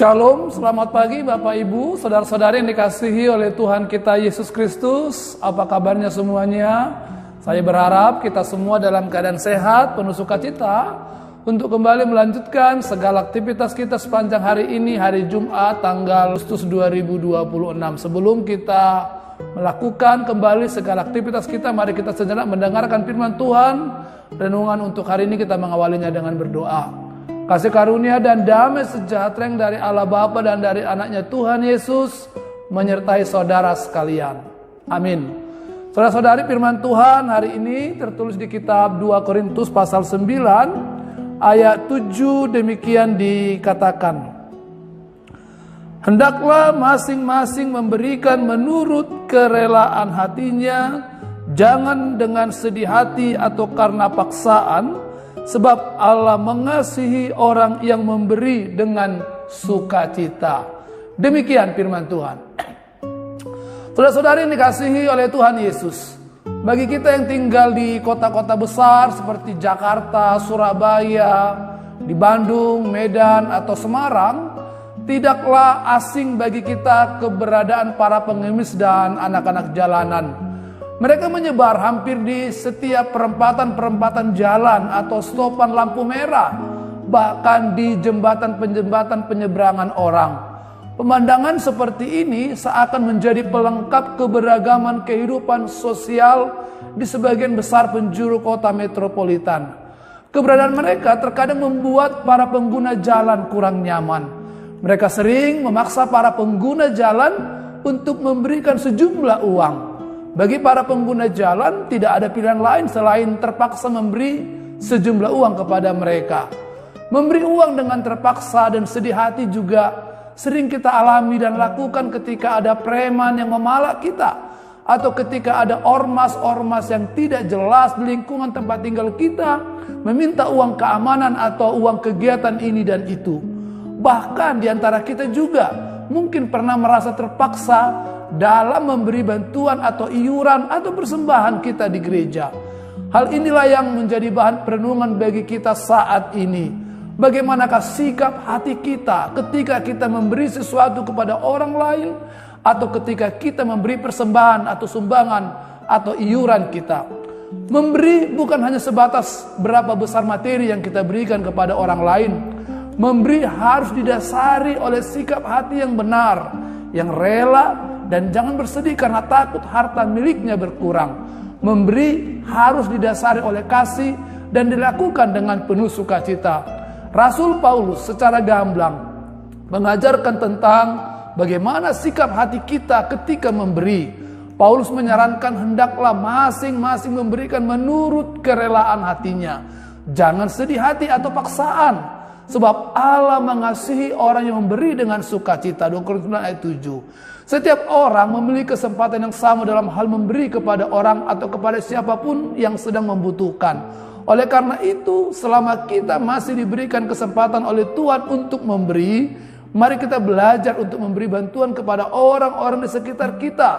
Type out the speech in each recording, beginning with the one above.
Shalom, selamat pagi Bapak Ibu, saudara-saudari yang dikasihi oleh Tuhan kita Yesus Kristus. Apa kabarnya semuanya? Saya berharap kita semua dalam keadaan sehat, penuh sukacita untuk kembali melanjutkan segala aktivitas kita sepanjang hari ini, hari Jumat tanggal Agustus 2026. Sebelum kita melakukan kembali segala aktivitas kita, mari kita sejenak mendengarkan firman Tuhan. Renungan untuk hari ini kita mengawalinya dengan berdoa. Kasih karunia dan damai sejahtera yang dari Allah Bapa dan dari anaknya Tuhan Yesus menyertai saudara sekalian. Amin. Saudara-saudari, firman Tuhan hari ini tertulis di kitab 2 Korintus pasal 9 ayat 7 demikian dikatakan. Hendaklah masing-masing memberikan menurut kerelaan hatinya, jangan dengan sedih hati atau karena paksaan, sebab Allah mengasihi orang yang memberi dengan sukacita. Demikian firman Tuhan. Saudara-saudari yang dikasihi oleh Tuhan Yesus, bagi kita yang tinggal di kota-kota besar seperti Jakarta, Surabaya, di Bandung, Medan, atau Semarang, tidaklah asing bagi kita keberadaan para pengemis dan anak-anak jalanan. Mereka menyebar hampir di setiap perempatan-perempatan jalan atau stopan lampu merah, bahkan di jembatan-jembatan penyeberangan orang. Pemandangan seperti ini seakan menjadi pelengkap keberagaman kehidupan sosial di sebagian besar penjuru kota metropolitan. Keberadaan mereka terkadang membuat para pengguna jalan kurang nyaman. Mereka sering memaksa para pengguna jalan untuk memberikan sejumlah uang. Bagi para pengguna jalan tidak ada pilihan lain selain terpaksa memberi sejumlah uang kepada mereka. Memberi uang dengan terpaksa dan sedih hati juga sering kita alami dan lakukan ketika ada preman yang memalak kita, atau ketika ada ormas-ormas yang tidak jelas di lingkungan tempat tinggal kita meminta uang keamanan atau uang kegiatan ini dan itu. Bahkan di antara kita juga mungkin pernah merasa terpaksa dalam memberi bantuan atau iuran atau persembahan kita di gereja. Hal inilah yang menjadi bahan perenungan bagi kita saat ini. Bagaimanakah sikap hati kita ketika kita memberi sesuatu kepada orang lain, atau ketika kita memberi persembahan atau sumbangan atau iuran kita. Memberi bukan hanya sebatas berapa besar materi yang kita berikan kepada orang lain. Memberi harus didasari oleh sikap hati yang benar, yang rela, dan jangan bersedih karena takut harta miliknya berkurang. Memberi harus didasari oleh kasih dan dilakukan dengan penuh sukacita. Rasul Paulus secara gamblang mengajarkan tentang bagaimana sikap hati kita ketika memberi. Paulus menyarankan hendaklah masing-masing memberikan menurut kerelaan hatinya. Jangan sedih hati atau paksaan. Sebab Allah mengasihi orang yang memberi dengan sukacita. 2 Korintus 9 ayat 7. Setiap orang memiliki kesempatan yang sama dalam hal memberi kepada orang atau kepada siapapun yang sedang membutuhkan. Oleh karena itu, selama kita masih diberikan kesempatan oleh Tuhan untuk memberi, mari kita belajar untuk memberi bantuan kepada orang-orang di sekitar kita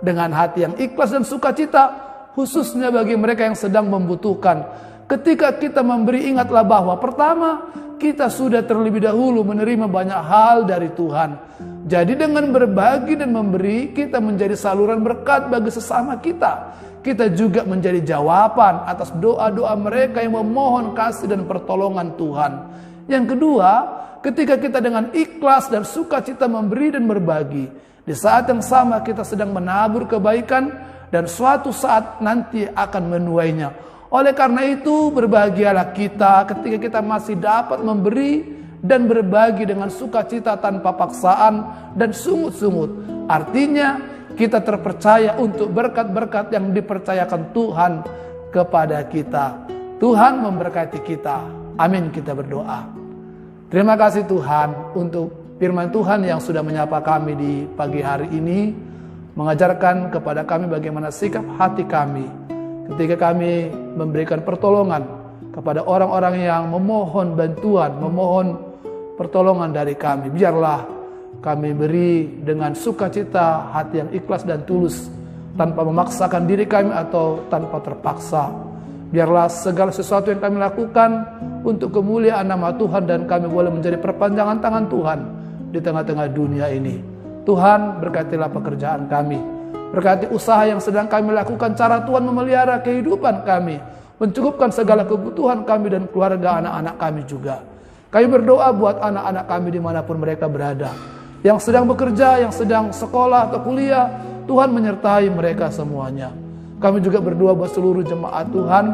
dengan hati yang ikhlas dan sukacita, khususnya bagi mereka yang sedang membutuhkan. Ketika kita memberi, ingatlah bahwa pertama, kita sudah terlebih dahulu menerima banyak hal dari Tuhan. Jadi dengan berbagi dan memberi, kita menjadi saluran berkat bagi sesama kita. Kita juga menjadi jawaban atas doa-doa mereka yang memohon kasih dan pertolongan Tuhan. Yang kedua, ketika kita dengan ikhlas dan sukacita memberi dan berbagi, di saat yang sama kita sedang menabur kebaikan dan suatu saat nanti akan menuainya. Oleh karena itu, berbahagialah kita ketika kita masih dapat memberi dan berbagi dengan sukacita tanpa paksaan dan sungut-sungut. Artinya, kita terpercaya untuk berkat-berkat yang dipercayakan Tuhan kepada kita. Tuhan memberkati kita. Amin, kita berdoa. Terima kasih Tuhan untuk firman Tuhan yang sudah menyapa kami di pagi hari ini, mengajarkan kepada kami bagaimana sikap hati kami ketika kami memberikan pertolongan kepada orang-orang yang memohon bantuan, memohon pertolongan dari kami. Biarlah kami beri dengan sukacita, hati yang ikhlas dan tulus, tanpa memaksakan diri kami atau tanpa terpaksa. Biarlah segala sesuatu yang kami lakukan untuk kemuliaan nama Tuhan, dan kami boleh menjadi perpanjangan tangan Tuhan di tengah-tengah dunia ini. Tuhan, berkatilah pekerjaan kami. Berkati usaha yang sedang kami lakukan, cara Tuhan memelihara kehidupan kami, mencukupkan segala kebutuhan kami dan keluarga anak-anak kami juga. Kami berdoa buat anak-anak kami dimanapun mereka berada, yang sedang bekerja, yang sedang sekolah atau kuliah, Tuhan menyertai mereka semuanya. Kami juga berdoa buat seluruh jemaat Tuhan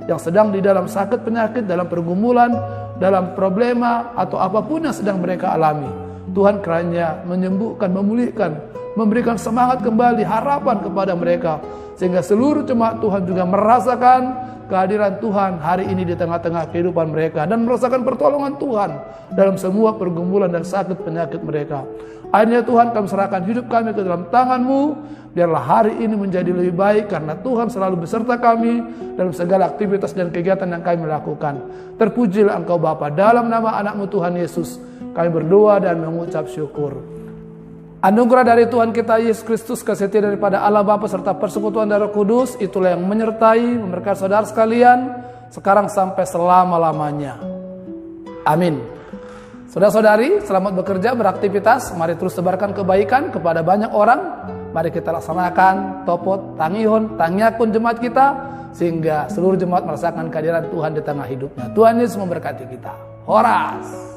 yang sedang di dalam sakit penyakit, dalam pergumulan, dalam problema atau apapun yang sedang mereka alami. Tuhan kiranya menyembuhkan, memulihkan, memberikan semangat kembali, harapan kepada mereka, sehingga seluruh jemaat Tuhan juga merasakan kehadiran Tuhan hari ini di tengah-tengah kehidupan mereka dan merasakan pertolongan Tuhan dalam semua pergumulan dan sakit penyakit mereka. Akhirnya Tuhan, kami serahkan hidup kami ke dalam tangan-Mu. Biarlah hari ini menjadi lebih baik karena Tuhan selalu beserta kami dalam segala aktivitas dan kegiatan yang kami lakukan. Terpujilah Engkau Bapa, dalam nama anak-Mu Tuhan Yesus kami berdoa dan mengucap syukur. Anugerah dari Tuhan kita Yesus Kristus, kasih setia daripada Allah Bapa serta persekutuan Roh Kudus, itulah yang menyertai, memberkati saudara sekalian sekarang sampai selama-lamanya. Amin. Saudara-saudari, selamat bekerja, beraktivitas. Mari terus sebarkan kebaikan kepada banyak orang. Mari kita laksanakan topot, tangihon, tangyakun jemaat kita, sehingga seluruh jemaat merasakan kehadiran Tuhan di tengah hidupnya. Tuhan Yesus memberkati kita. Horas.